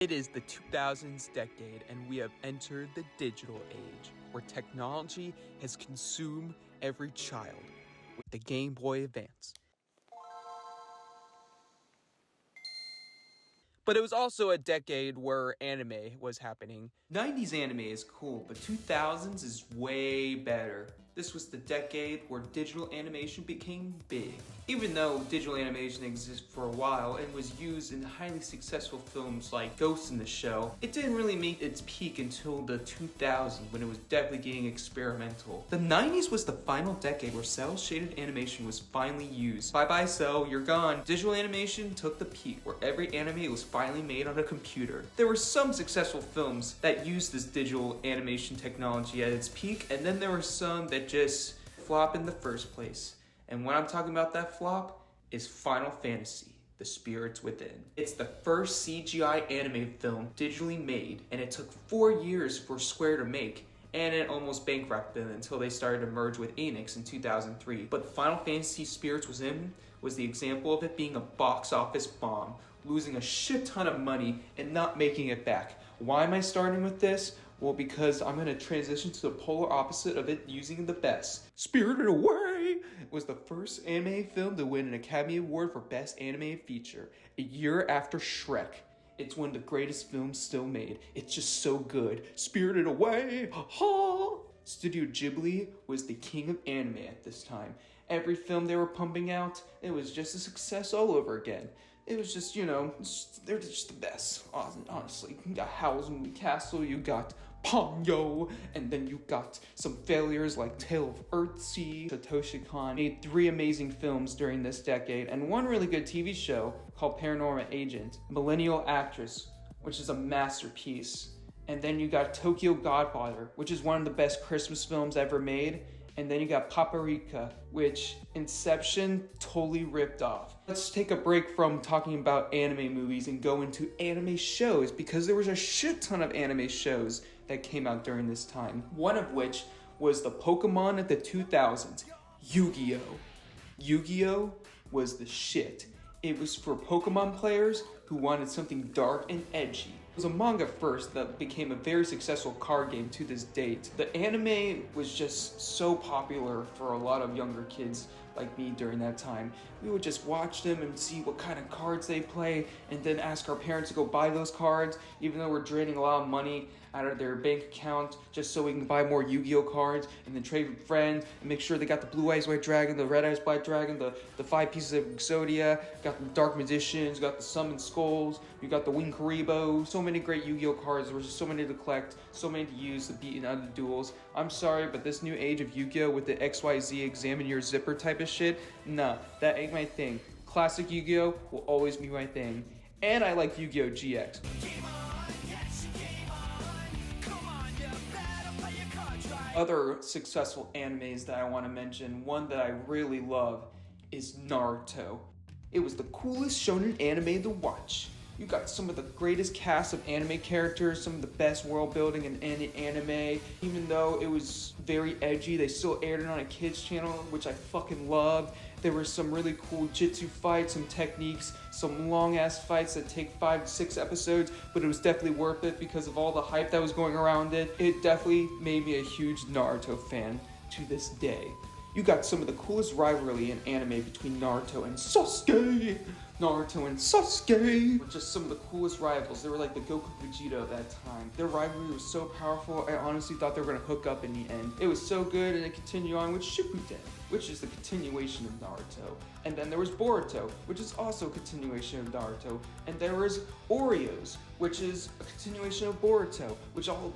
It is the 2000s decade, and we have entered the digital age, where technology has consumed every child with the Game Boy Advance. But it was also a decade where anime was happening. 90s anime is cool, but 2000s is way better. This was the decade where digital animation became big. Even though digital animation existed for a while and was used in highly successful films like Ghost in the Shell, it didn't really meet its peak until the 2000s when it was definitely getting experimental. The 90s was the final decade where cel-shaded animation was finally used. Bye bye cel, you're gone. Digital animation took the peak where every anime was finally made on a computer. There were some successful films that used this digital animation technology at its peak, and then there were some that just flop in the first place. And when I'm talking about that flop is Final Fantasy: The Spirits Within. It's the first CGI anime film digitally made, and it took 4 years for Square to make, and it almost bankrupted them until they started to merge with Enix in 2003. But Final Fantasy Spirits Within was the example of it being a box office bomb, losing a shit ton of money and not making it back. Why am I starting with this? Well, because I'm going to transition to the polar opposite of it using the best. Spirited Away was the first anime film to win an Academy Award for Best Animated Feature, a year after Shrek. It's one of the greatest films still made. It's just so good. Spirited Away! Ha! Studio Ghibli was the king of anime at this time. Every film they were pumping out, it was just a success all over again. It was just, they're just the best, honestly. You got Howl's Moving Castle, you got Ponyo, and then you got some failures like Tale of Earthsea. Satoshi Kon made 3 amazing films during this decade, and one really good TV show called Paranormal Agent, Millennial Actress, which is a masterpiece. And then you got Tokyo Godfather, which is one of the best Christmas films ever made. And then you got Paprika, which Inception totally ripped off. Let's take a break from talking about anime movies and go into anime shows, because there was a shit ton of anime shows that came out during this time. One of which was the Pokemon of the 2000s, Yu-Gi-Oh! Yu-Gi-Oh! Was the shit. It was for Pokemon players who wanted something dark and edgy. It was a manga first that became a very successful card game to this date. The anime was just so popular for a lot of younger kids like me during that time. We would just watch them and see what kind of cards they play, and then ask our parents to go buy those cards, even though we're draining a lot of money out of their bank account just so we can buy more Yu-Gi-Oh cards, and then trade with friends and make sure they got the Blue Eyes White Dragon, the Red Eyes White Dragon, the 5 pieces of Exodia, got the Dark Magicians, got the Summon Skulls, you got the Wing Karibo. So many great Yu-Gi-Oh cards. There was just so many to collect, so many to use to beat in other duels. I'm sorry, but this new age of Yu-Gi-Oh with the XYZ examine your zipper type of shit, nah, that ain't my thing. Classic Yu-Gi-Oh will always be my thing. And I like Yu-Gi-Oh GX. Other successful animes that I want to mention, one that I really love is Naruto. It was the coolest shonen anime to watch. You got some of the greatest cast of anime characters, some of the best world building in any anime. Even though it was very edgy, they still aired it on a kids channel, which I fucking loved. There were some really cool jitsu fights, some techniques, some long ass fights that take 5 to 6 episodes, but it was definitely worth it because of all the hype that was going around it. It definitely made me a huge Naruto fan to this day. You got some of the coolest rivalry in anime between Naruto and Sasuke. Naruto and Sasuke were just some of the coolest rivals. They were like the Goku Vegeta of that time. Their rivalry was so powerful, I honestly thought they were gonna hook up in the end. It was so good, and it continued on with Shippuden, which is the continuation of Naruto. And then there was Boruto, which is also a continuation of Naruto. And there was Oreos, which is a continuation of Boruto,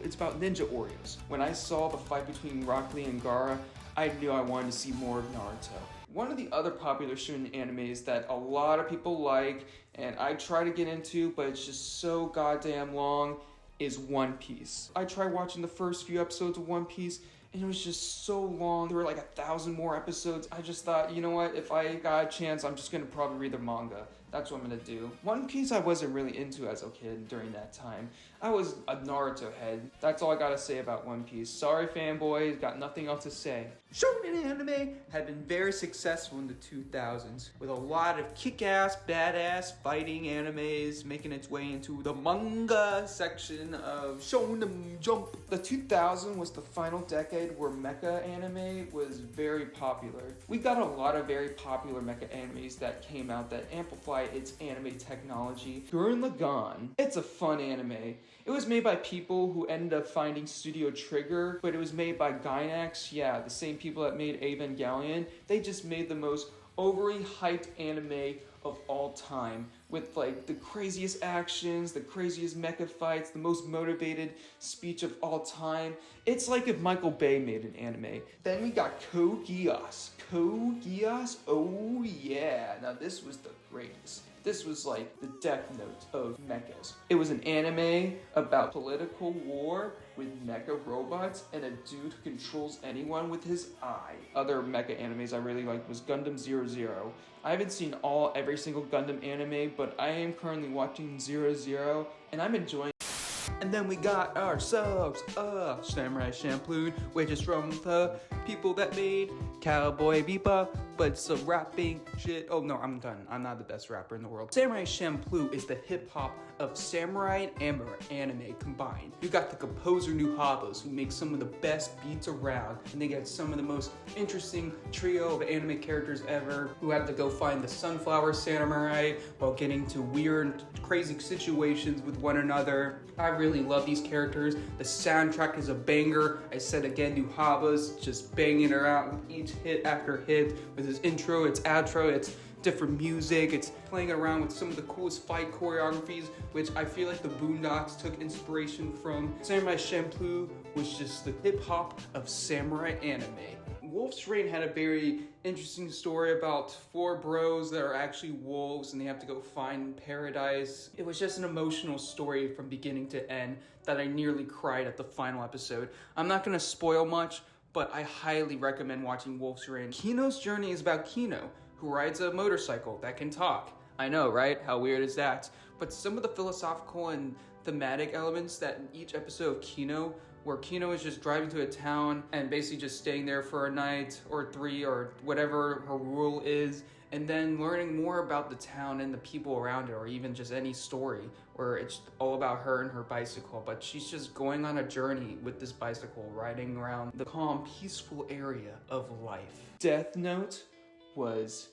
it's about Ninja Oreos. When I saw the fight between Rock Lee and Gaara, I knew I wanted to see more of Naruto. One of the other popular shonen animes that a lot of people like, and I try to get into, but it's just so goddamn long, is One Piece. I tried watching the first few episodes of One Piece, and it was just so long. There were like 1,000 more episodes. I just thought, you know what, if I got a chance, I'm just gonna probably read the manga. That's what I'm gonna do. One Piece I wasn't really into as a kid during that time. I was a Naruto head. That's all I gotta say about One Piece. Sorry fanboys, got nothing else to say. Shonen anime had been very successful in the 2000s, with a lot of kick-ass, badass fighting animes making its way into the manga section of Shonen Jump. The 2000s was the final decade where mecha anime was very popular. We got a lot of very popular mecha animes that came out that amplify its anime technology. Gurren Lagann. It's a fun anime. It was made by people who ended up finding Studio Trigger, but it was made by Gainax. Yeah, the same people that made Evangelion. They just made the most overly hyped anime of all time, with like the craziest actions, the craziest mecha fights, the most motivated speech of all time. It's like if Michael Bay made an anime. Then we got Code Geass. Code Geass, oh yeah. Now this was the greatest. This was like the Death Note of mechas. It was an anime about political war with mecha robots and a dude who controls anyone with his eye. Other mecha animes I really liked was Gundam 00. I haven't seen every single Gundam anime, but I am currently watching 00 and I'm enjoying. And then we got ourselves a Samurai Champloo, which is from the people that made Cowboy Bebop, but some rapping shit. Oh no, I'm done. I'm not the best rapper in the world. Samurai Champloo is the hip-hop of samurai and anime combined. You got the composer Nuhabas, who makes some of the best beats around, and they get some of the most interesting trio of anime characters ever, who have to go find the Sunflower Samurai while getting to weird, crazy situations with one another. I really love these characters. The soundtrack is a banger. I said again, Nuhabas just banging her out with each hit after hit, with his intro, its outro, its different music. It's playing around with some of the coolest fight choreographies, which I feel like the Boondocks took inspiration from. Samurai Champloo was just the hip hop of samurai anime. Wolf's Rain had a very interesting story about 4 bros that are actually wolves and they have to go find paradise. It was just an emotional story from beginning to end that I nearly cried at the final episode. I'm not gonna spoil much, but I highly recommend watching Wolf's Rain. Kino's journey is about Kino, who rides a motorcycle that can talk. I know, right? How weird is that? But some of the philosophical and thematic elements that in each episode of Kino, where Kino is just driving to a town and basically just staying there for a night or 3 or whatever her rule is, and then learning more about the town and the people around it, or even just any story where it's all about her and her bicycle, but she's just going on a journey with this bicycle, riding around the calm, peaceful area of life. Death Note was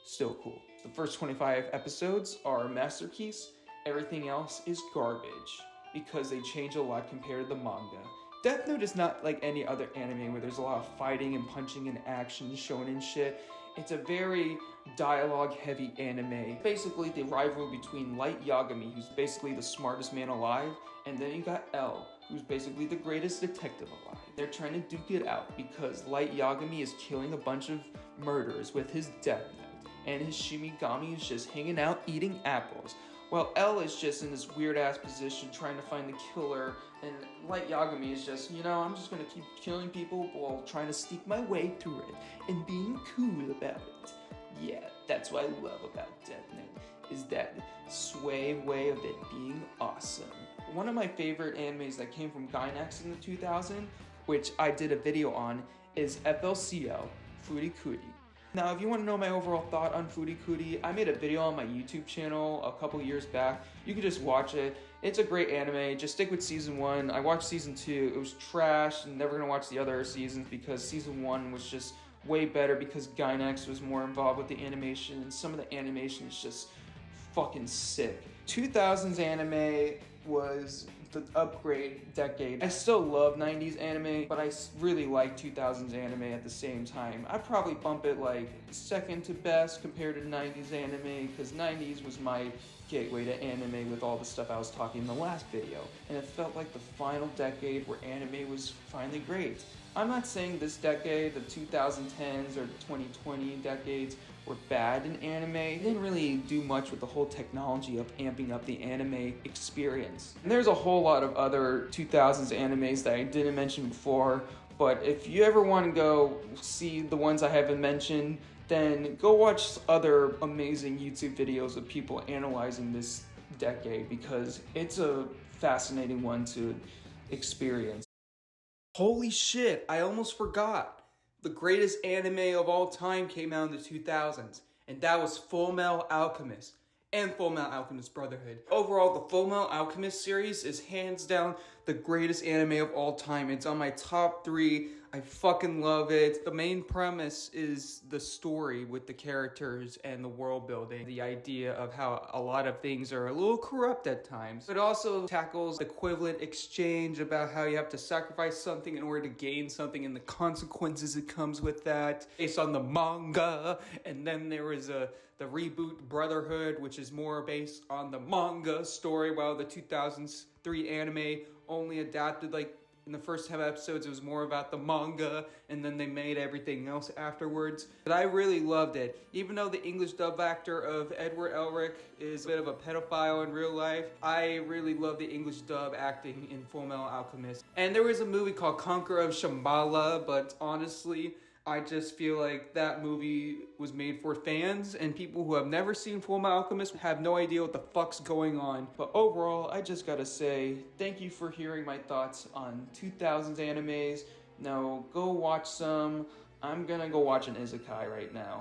still cool. The first 25 episodes are a masterpiece. Everything else is garbage because they change a lot compared to the manga. Death Note is not like any other anime where there's a lot of fighting and punching and action shown and shit. It's a very dialogue-heavy anime. Basically, the rivalry between Light Yagami, who's basically the smartest man alive, and then you got L, who's basically the greatest detective alive. They're trying to duke it out because Light Yagami is killing a bunch of murderers with his Death Note, and his Shimigami is just hanging out eating apples. While L is just in this weird-ass position trying to find the killer, and Light Yagami is just, I'm just gonna keep killing people while trying to sneak my way through it and being cool about it. Yeah, that's what I love about Death Note, is that sway way of it being awesome. One of my favorite animes that came from Gainax in the 2000s, which I did a video on, is FLCL, Furikuri. Now, if you want to know my overall thought on Furikuri, I made a video on my YouTube channel a couple years back. You can just watch it. It's a great anime. Just stick with season 1. I watched season 2. It was trash. I'm never gonna watch the other seasons because season 1 was just way better because Gainax was more involved with the animation, and some of the animation is just fucking sick. 2000s anime was the upgrade decade. I still love 90s anime, but I really like 2000s anime at the same time. I'd probably bump it like second to best compared to 90s anime, because 90s was my gateway to anime with all the stuff I was talking in the last video, and it felt like the final decade where anime was finally great. I'm not saying this decade, the 2010s or the 2020 decades, were bad in anime. It didn't really do much with the whole technology of amping up the anime experience. And there's a whole lot of other 2000s animes that I didn't mention before, but if you ever want to go see the ones I haven't mentioned, then go watch other amazing YouTube videos of people analyzing this decade, because it's a fascinating one to experience. Holy shit, I almost forgot. The greatest anime of all time came out in the 2000s, and that was Fullmetal Alchemist and Fullmetal Alchemist Brotherhood. Overall, the Fullmetal Alchemist series is hands down the greatest anime of all time. It's on my top 3. I fucking love it. The main premise is the story with the characters and the world building. The idea of how a lot of things are a little corrupt at times. It also tackles equivalent exchange about how you have to sacrifice something in order to gain something and the consequences that comes with that. Based on the manga. And then there was the reboot Brotherhood, which is more based on the manga story, while the 2003 anime only adapted like in the first 10 episodes. It was more about the manga, and then they made everything else afterwards. But I really loved it. Even though the English dub actor of Edward Elric is a bit of a pedophile in real life, I really love the English dub acting in Fullmetal Alchemist. And there was a movie called Conqueror of Shambhala, but honestly, I just feel like that movie was made for fans, and people who have never seen Fullmetal Alchemist have no idea what the fuck's going on. But overall, I just gotta say, thank you for hearing my thoughts on 2000s animes. Now, go watch some. I'm gonna go watch an Isekai right now.